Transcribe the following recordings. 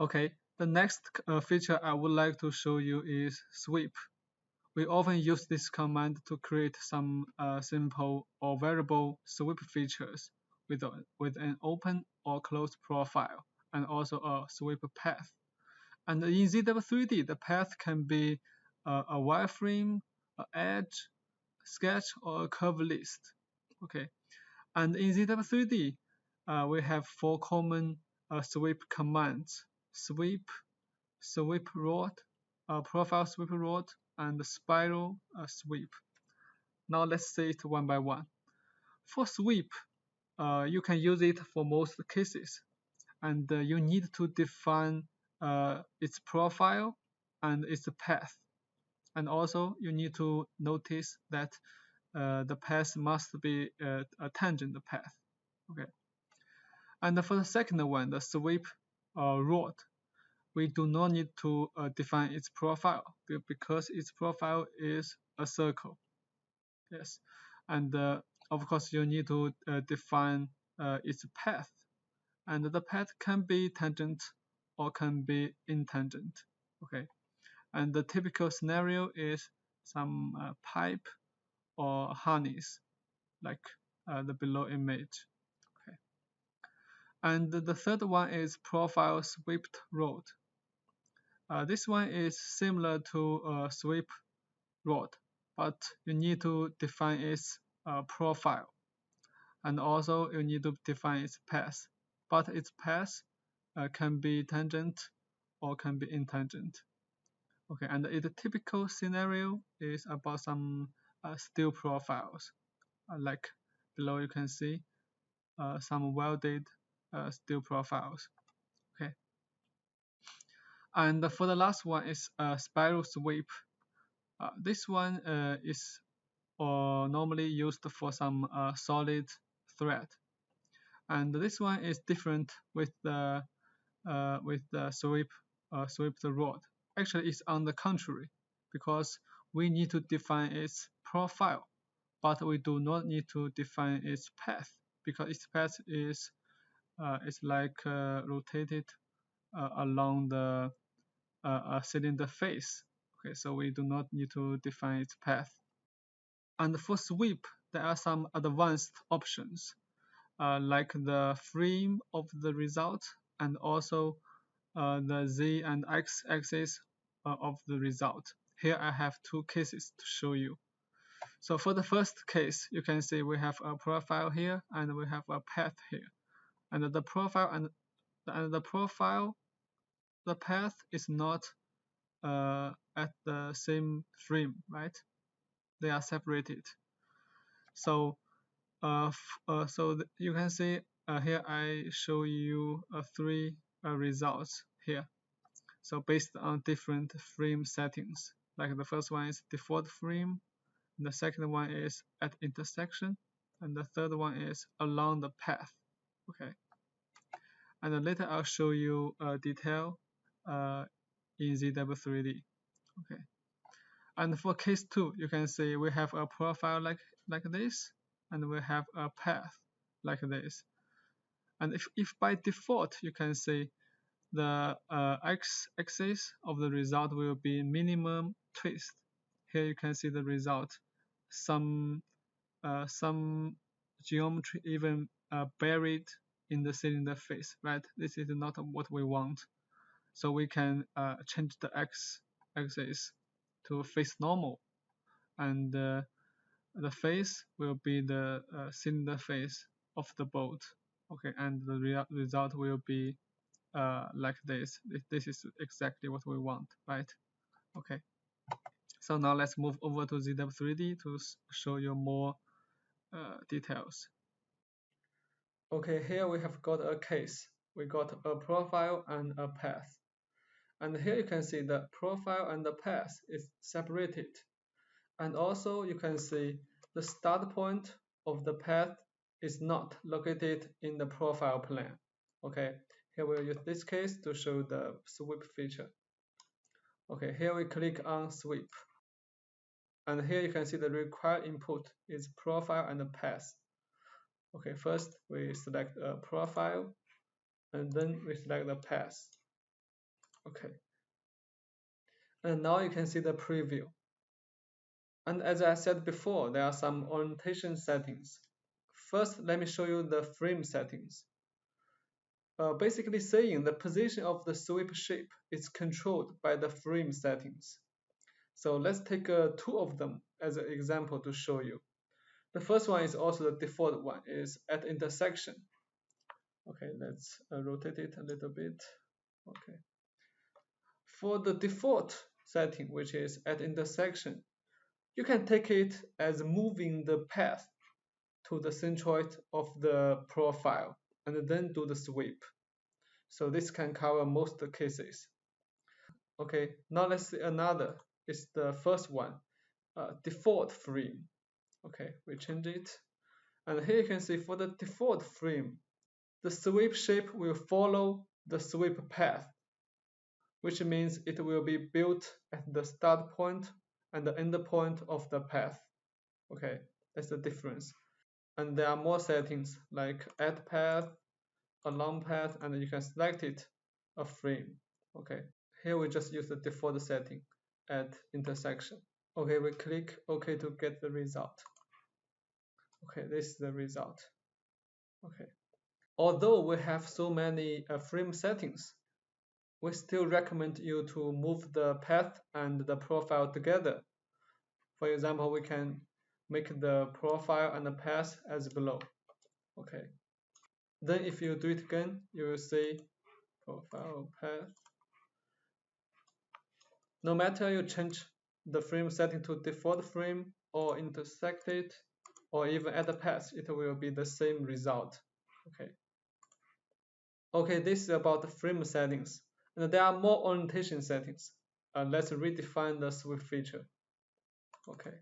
Okay, the next feature I would like to show you is sweep. We often use this command to create some simple or variable sweep features with an open or closed profile and also a sweep path. And in ZW3D, the path can be a wireframe, an edge, sketch, or a curve list. Okay, and in ZW3D, we have four common sweep commands: sweep, sweep rod, profile sweep rod, and spiral sweep. Now let's see it one by one. For sweep, you can use it for most cases, and you need to define its profile and its path. And also you need to notice that the path must be a tangent path. Okay. And for the second one, the sweep rod, we do not need to define its profile because its profile is a circle. Yes, and of course you need to define its path, and the path can be tangent or can be intangent. Okay, and the typical scenario is some pipe or harness, like the below image. Okay, and the third one is profile swept rod. This one is similar to a sweep rod, but you need to define its profile, and also you need to define its path. But its path can be tangent or can be intangent. Okay, and the typical scenario is about some steel profiles, like below you can see some welded steel profiles. Okay, and for the last one is spiral sweep. This one is normally used for some solid thread, and this one is different with the sweep rod. Actually, it's on the contrary, because we need to define its profile, but we do not need to define its path, because its path is like rotated along the cylinder face. Okay, so we do not need to define its path. And for sweep, there are some advanced options, like the frame of the result and also the Z and X axis of the result. Here I have two cases to show you. So for the first case, you can see we have a profile here and we have a path here. And the profile the path is not at the same frame, right? They are separated. So you can see here I show you three results here. So based on different frame settings, like the first one is default frame, the second one is at intersection, and the third one is along the path. Okay, and then later I'll show you detail in ZW3D. Okay, and for case 2, you can see we have a profile like this, and we have a path like this. And if by default you can see the x-axis of the result will be minimum twist. Here you can see the result. Some geometry even buried in the cylinder face, right? This is not what we want. So we can change the x-axis to face normal, and the face will be the cylinder face of the bolt. Okay, and the result will be like this. This is exactly what we want, right? Okay. So now let's move over to ZW3D to show you more details. Okay, here we have got a case. We got a profile and a path. And here you can see the profile and the path is separated. And also you can see the start point of the path is not located in the profile plane. Okay, here we'll use this case to show the sweep feature. Okay, here we click on sweep. And here you can see the required input is profile and the path. Okay, first we select a profile and then we select the path. Okay. And now you can see the preview. And as I said before, there are some orientation settings. First, let me show you the frame settings. Basically saying the position of the sweep shape is controlled by the frame settings. So let's take two of them as an example to show you. The first one is also the default one, is at intersection. Okay, let's rotate it a little bit. Okay. For the default setting, which is at intersection, you can take it as moving the path to the centroid of the profile and then do the sweep. So this can cover most cases. Okay, now let's see another. It's the first one, default frame. Okay, we change it. And here you can see for the default frame, the sweep shape will follow the sweep path, which means it will be built at the start point and the end point of the path. Okay, that's the difference. And there are more settings like add path, along path, and you can select it a frame. Okay, here we just use the default setting at intersection. Okay, we click OK to get the result. Okay, this is the result. Okay, although we have so many frame settings, we still recommend you to move the path and the profile together. For example, we can make the profile and the path as below. Okay. Then if you do it again, you will see profile path. No matter you change the frame setting to default frame or intersect it or even add a path, it will be the same result. Okay. Okay, this is about the frame settings. And there are more orientation settings. Let's redefine the sweep feature. Okay.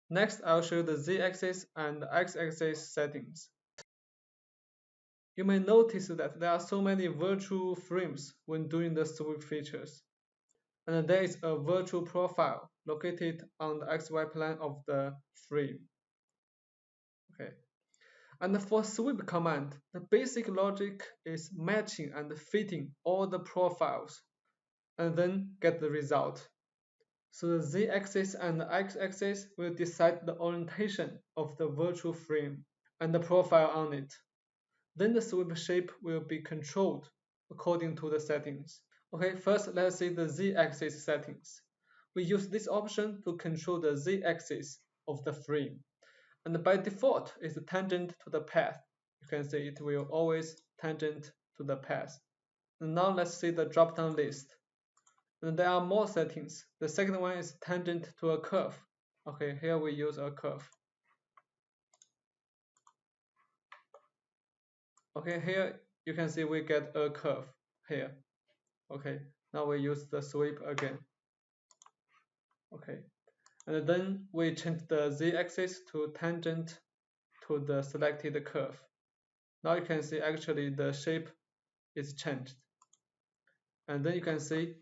Next, I'll show you the z-axis and x-axis settings. You may notice that there are so many virtual frames when doing the sweep features. And there is a virtual profile located on the XY plane of the frame. Okay. And for sweep command, the basic logic is matching and fitting all the profiles and then get the result. So the z-axis and the x-axis will decide the orientation of the virtual frame and the profile on it. Then the sweep shape will be controlled according to the settings. Okay, first let's see the z-axis settings. We use this option to control the z-axis of the frame. And by default, it's tangent to the path. You can see it will always tangent to the path. And now let's see the drop-down list. And there are more settings. The second one is tangent to a curve. Okay, here we use a curve. Okay, here you can see we get a curve here. Okay, now we use the sweep again. Okay, and then we change the z-axis to tangent to the selected curve. Now you can see actually the shape is changed. And then you can see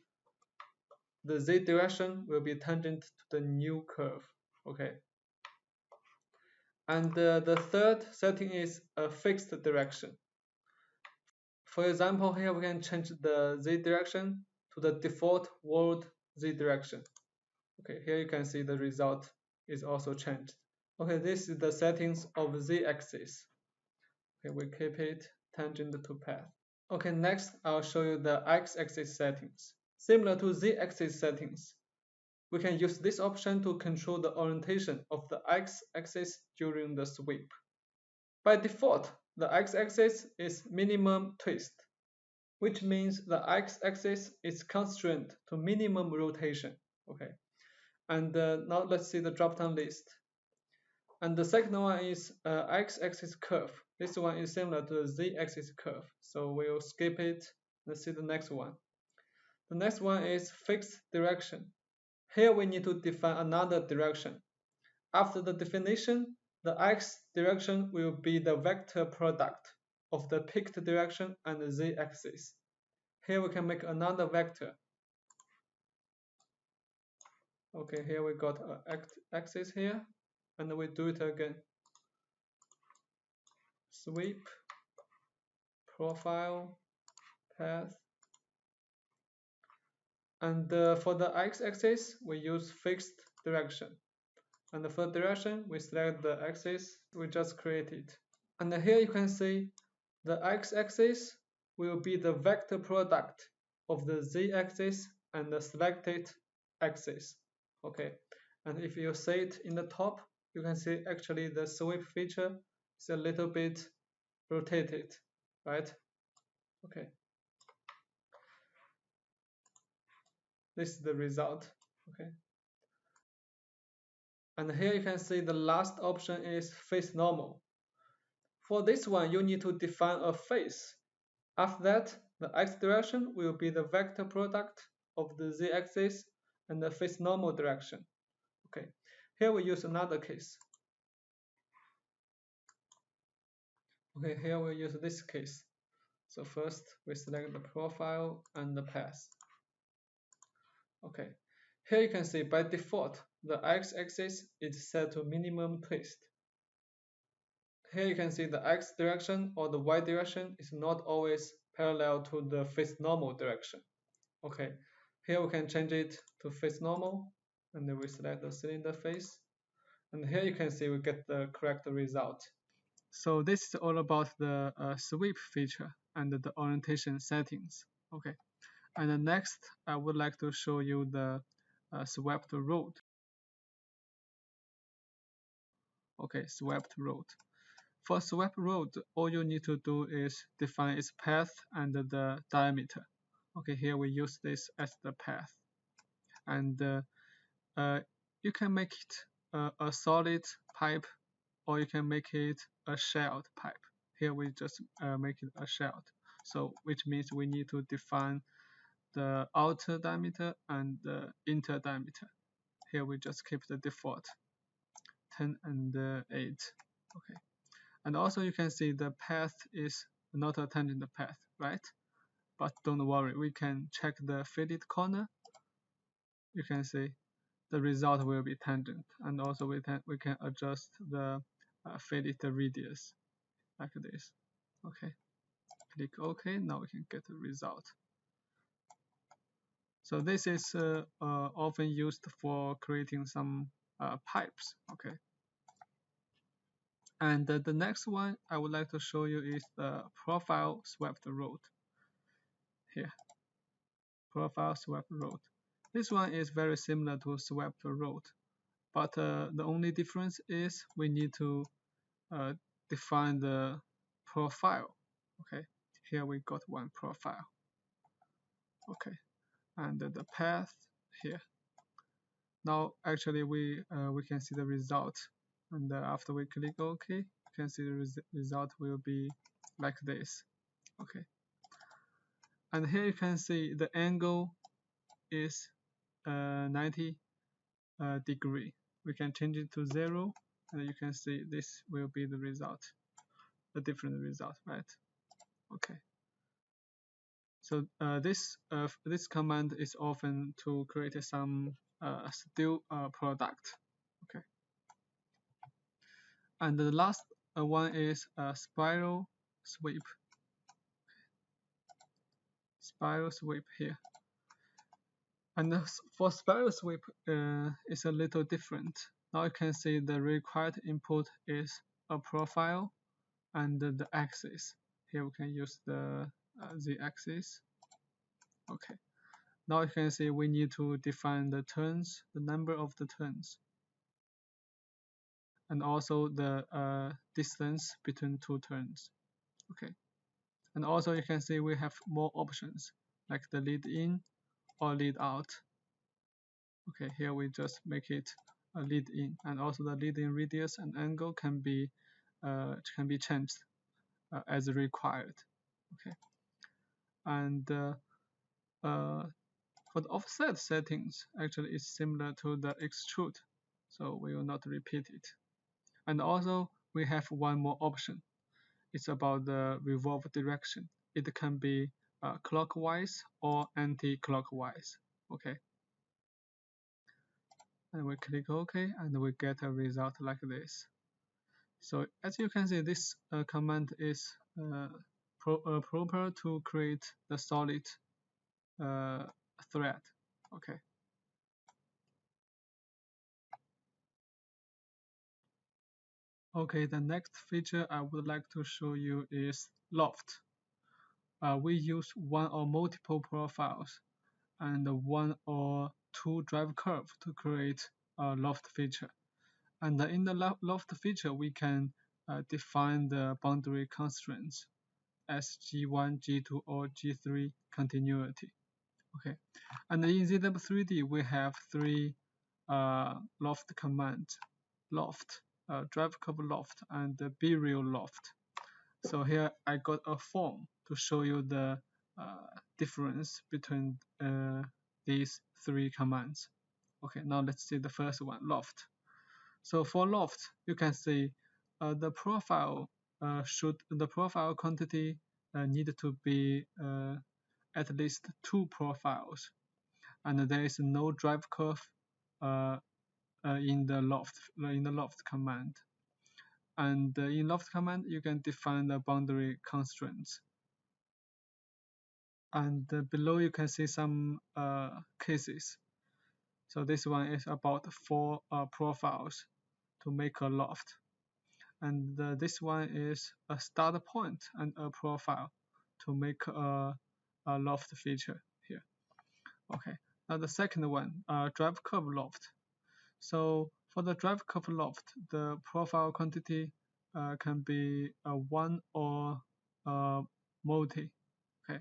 the z direction will be tangent to the new curve. Okay. And the third setting is a fixed direction. For example, here we can change the z direction to the default world z direction. Okay, here you can see the result is also changed. Okay, this is the settings of z-axis. Okay, we keep it tangent to path. Okay, next I'll show you the x-axis settings. Similar to z-axis settings, we can use this option to control the orientation of the x-axis during the sweep. By default, the x-axis is minimum twist, which means the x-axis is constrained to minimum rotation. Okay, and now let's see the drop-down list. And the second one is x-axis curve. This one is similar to the z-axis curve, so we'll skip it. Let's see the next one. The next one is fixed direction. Here we need to define another direction. After the definition, the x direction will be the vector product of the picked direction and the z-axis. Here we can make another vector. Okay, here we got an axis here, and we do it again. Sweep, profile, path, And for the x-axis, we use fixed direction. And for direction, we select the axis we just created. And here you can see the x-axis will be the vector product of the z-axis and the selected axis. Okay, and if you see it in the top, you can see actually the sweep feature is a little bit rotated, right? Okay, this is the result. Okay, and here you can see the last option is face normal. For this one, you need to define a face. After that, the x direction will be the vector product of the z-axis and the face normal direction. Okay, here we use another case. Okay, here we use this case. So first we select the profile and the path. Okay, here you can see by default the x-axis is set to minimum twist. Here you can see the x direction or the y direction is not always parallel to the face normal direction. Okay, here we can change it to face normal, and then we select the cylinder face, and here you can see we get the correct result. So this is all about the sweep feature and the orientation settings. Okay, and next I would like to show you the swept road. Okay, swept road. For swept road, all you need to do is define its path and the diameter. Okay, here we use this as the path, and you can make it a solid pipe, or you can make it a shelled pipe. Here we just make it a shelled, so which means we need to define the outer diameter and the inner diameter. Here we just keep the default 10 and 8. Okay, and also you can see the path is not a tangent path, right? But don't worry, we can check the fitted corner. You can see the result will be tangent, and also we can adjust the fitted radius like this. Okay, click OK. Now we can get the result. So this is often used for creating some pipes. Okay, and the next one I would like to show you is the profile swept road. Here, profile swept road. This one is very similar to swept road, but the only difference is we need to define the profile. Okay, here we got one profile. Okay, and the path here. Now actually we can see the result, and after we click OK, you can see the result will be like this. Okay, and here you can see the angle is 90 degree. We can change it to 0, and you can see this will be the result, a different result, right? Okay. So this command is often to create some steel product. Okay. And the last one is spiral sweep. Spiral sweep here. And for spiral sweep, it's a little different. Now you can see the required input is a profile and the axis. Here we can use the z-axis. Okay. Now you can see we need to define the turns, the number of the turns, and also the distance between two turns. Okay. And also you can see we have more options like the lead in or lead out. Okay, here we just make it a lead in, and also the lead in radius and angle can be changed as required. Okay, and for the offset settings, actually it's similar to the extrude, so we will not repeat it. And also we have one more option. It's about the revolve direction. It can be clockwise or anti-clockwise. Okay, and we click OK, and we get a result like this. So as you can see, this command is proper to create the solid thread. Okay. Okay, the next feature I would like to show you is loft. We use one or multiple profiles and one or two drive curve to create a loft feature. And in the loft feature, we can define the boundary constraints as G1, G2, or G3 continuity. Okay, and in ZW3D, we have three loft commands: loft, drive curve loft, and the burial loft. So here I got a form to show you the difference between these three commands. Okay, now let's see the first one, loft. So for loft, you can see the profile the profile quantity need to be at least two profiles, and there is no drive curve uh, in the loft command. And in loft command, you can define the boundary constraints. And below you can see some cases. So this one is about four profiles to make a loft. And this one is a start point and a profile to make a loft feature here. Okay, now the second one, drive curve loft. So for the drive curve loft, the profile quantity can be one or multi. Okay,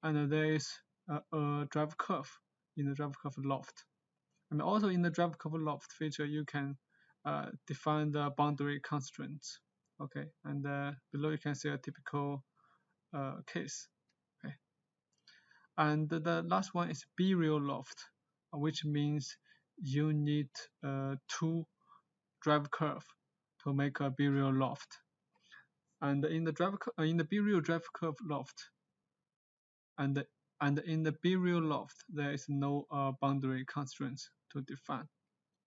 and there is a drive curve in the drive curve loft. And also in the drive curve loft feature, you can define the boundary constraints. Okay, and below you can see a typical case. Okay, and the last one is burial loft, which means you need two drive curve to make a burial loft. And in the burial drive curve loft, and in the burial loft, there is no boundary constraints to define.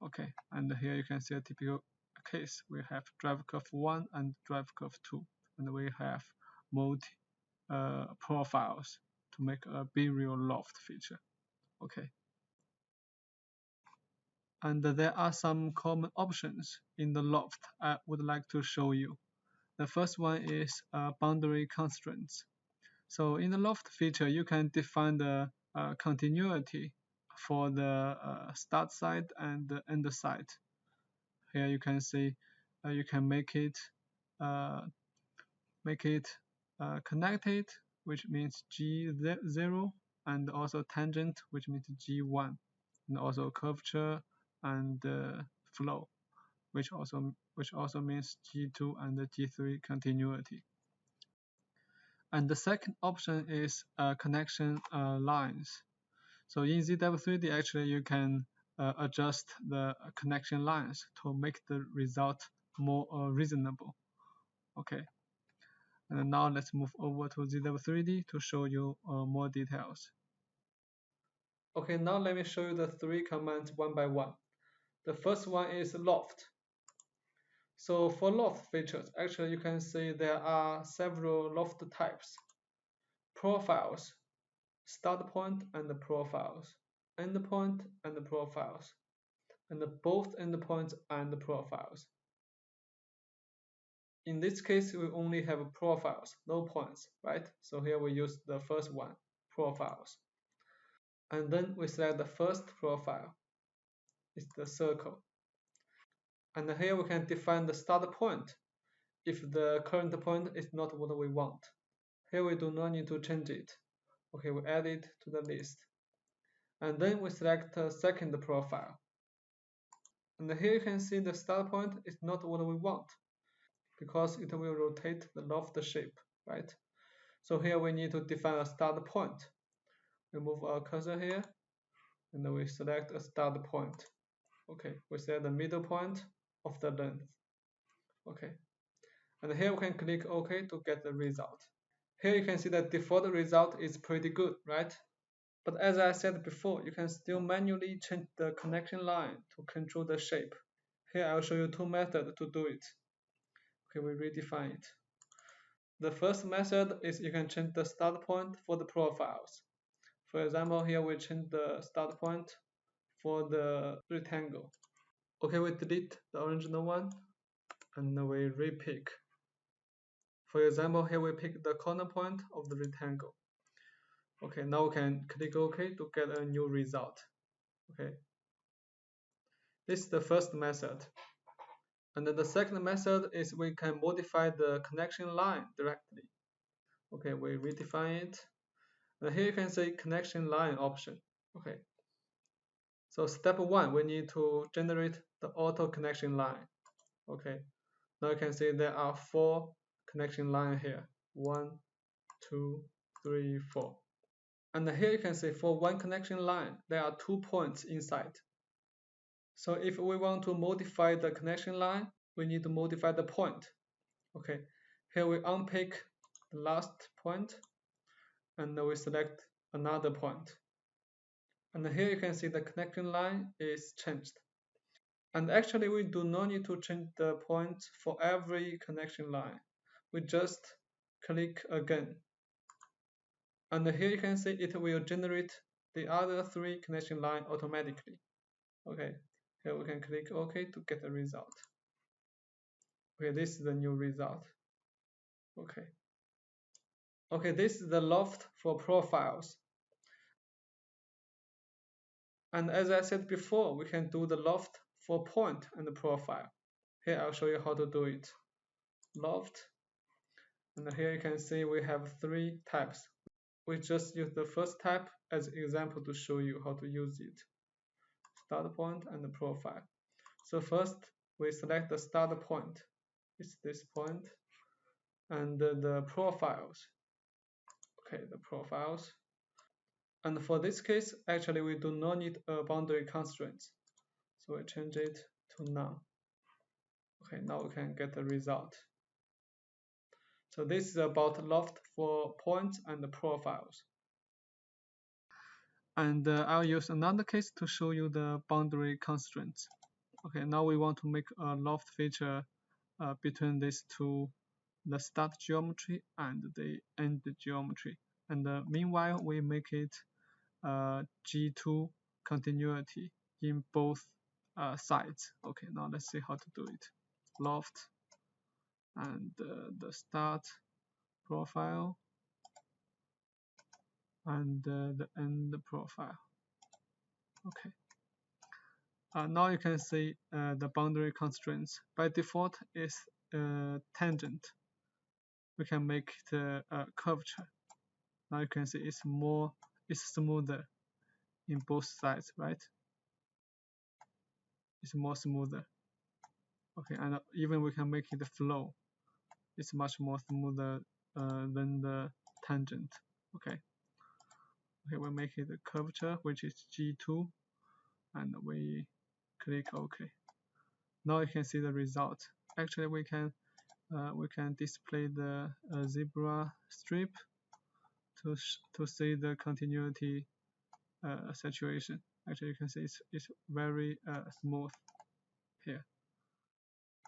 Okay, and here you can see a typical case. We have drive curve 1 and drive curve 2, and we have multi profiles to make a burial loft feature. Okay, and there are some common options in the loft I would like to show you. The first one is boundary constraints. So in the loft feature, you can define the continuity for the start side and the end side. Here you can see you can uh, make it connected, which means G0, and also tangent, which means G1, and also curvature and flow, which also means G2 and G3 continuity. And the second option is connection lines. So in ZW3D, actually, you can adjust the connection lines to make the result more reasonable. Okay. And now let's move over to ZW3D to show you more details. Okay, now let me show you the three commands one by one. The first one is loft. So for loft features, actually you can see there are several loft types: profiles, start point and the profiles, endpoint and the profiles, and both endpoints and the profiles. In this case, we only have profiles, no points, right? So here we use the first one, profiles. And then we select the first profile, it's the circle. And here we can define the start point if the current point is not what we want. Here we do not need to change it. Okay, we add it to the list. And then we select the second profile. And here you can see the start point is not what we want, because it will rotate the loft shape, right? So here we need to define a start point. We move our cursor here, and then we select a start point. Okay, we set the middle point of the length. Okay, and here we can click OK to get the result. Here you can see the default result is pretty good, right? But as I said before, you can still manually change the connection line to control the shape. Here I'll show you two methods to do it. Okay, we redefine it. The first method is you can change the start point for the profiles. For example, here we change the start point for the rectangle. Okay, we delete the original one and we repick. For example, here we pick the corner point of the rectangle. Okay, now we can click OK to get a new result. Okay, this is the first method. And then the second method is we can modify the connection line directly. Okay, we redefine it. And here you can see connection line option. Okay, so step one, we need to generate the auto connection line. Okay, now you can see there are 4 connection line here. 1, 2, 3, 4. And here you can see for one connection line, there are 2 points inside. So if we want to modify the connection line, we need to modify the point. Okay, here we unpick the last point and we select another point. And here you can see the connection line is changed. And actually we do not need to change the point for every connection line. We just click again. And here you can see it will generate the other 3 connection line automatically. Okay, here we can click OK to get the result. Okay, this is the new result. Okay. Okay, this is the loft for profiles. And as I said before, we can do the loft for point and the profile. Here I'll show you how to do it. Loft. And here you can see we have 3 types. We just use the first type as an example to show you how to use it. Start point and the profile. So first we select the start point. It's this point. And the profiles. Okay, the profiles. And for this case, actually we do not need a boundary constraint. So we change it to none. Okay, now we can get the result. So this is about loft for points and the profiles. And I'll use another case to show you the boundary constraints. Okay, now we want to make a loft feature between these two, the start geometry and the end geometry. And meanwhile, we make it G2 continuity in both sides. Okay, now let's see how to do it. Loft and the start profile and the end profile. Okay. Now you can see the boundary constraints. By default is tangent. We can make it a curvature. Now you can see it's smoother in both sides, right? It's more smoother. Okay, and even we can make it flow. It's much more smoother than the tangent. Okay. Okay, we make it a curvature, which is G2, and we click OK. Now you can see the result. Actually, we can display the zebra strip to see the continuity situation. Actually, you can see it's very smooth here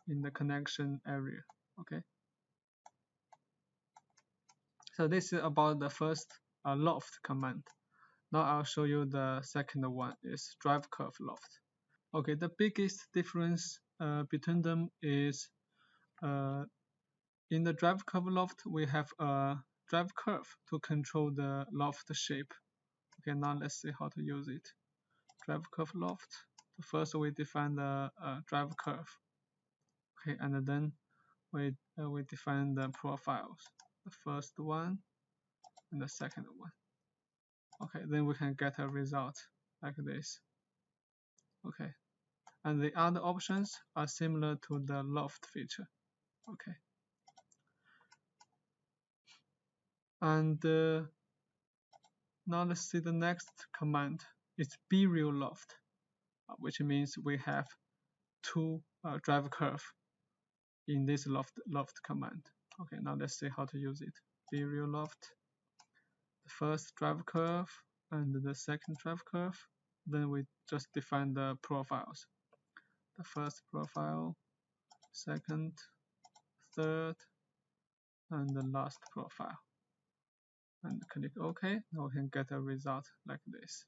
in the connection area. Okay. So this is about the first loft command. Now I'll show you the second one is drive curve loft. Okay, the biggest difference between them is in the drive curve loft we have a drive curve to control the loft shape. Okay, now let's see how to use it. Drive curve loft. First we define the drive curve. Okay, and then we define the profiles. The first one and the second one. Okay, then we can get a result like this. Okay, and the other options are similar to the loft feature. Okay, and now let's see the next command. It's B-real loft, which means we have 2 drive curve in this loft command. Okay, now let's see how to use it. B-real loft. The first drive curve and the second drive curve. Then we just define the profiles. The first profile, second, third, and the last profile. and click OK. Now we can get a result like this.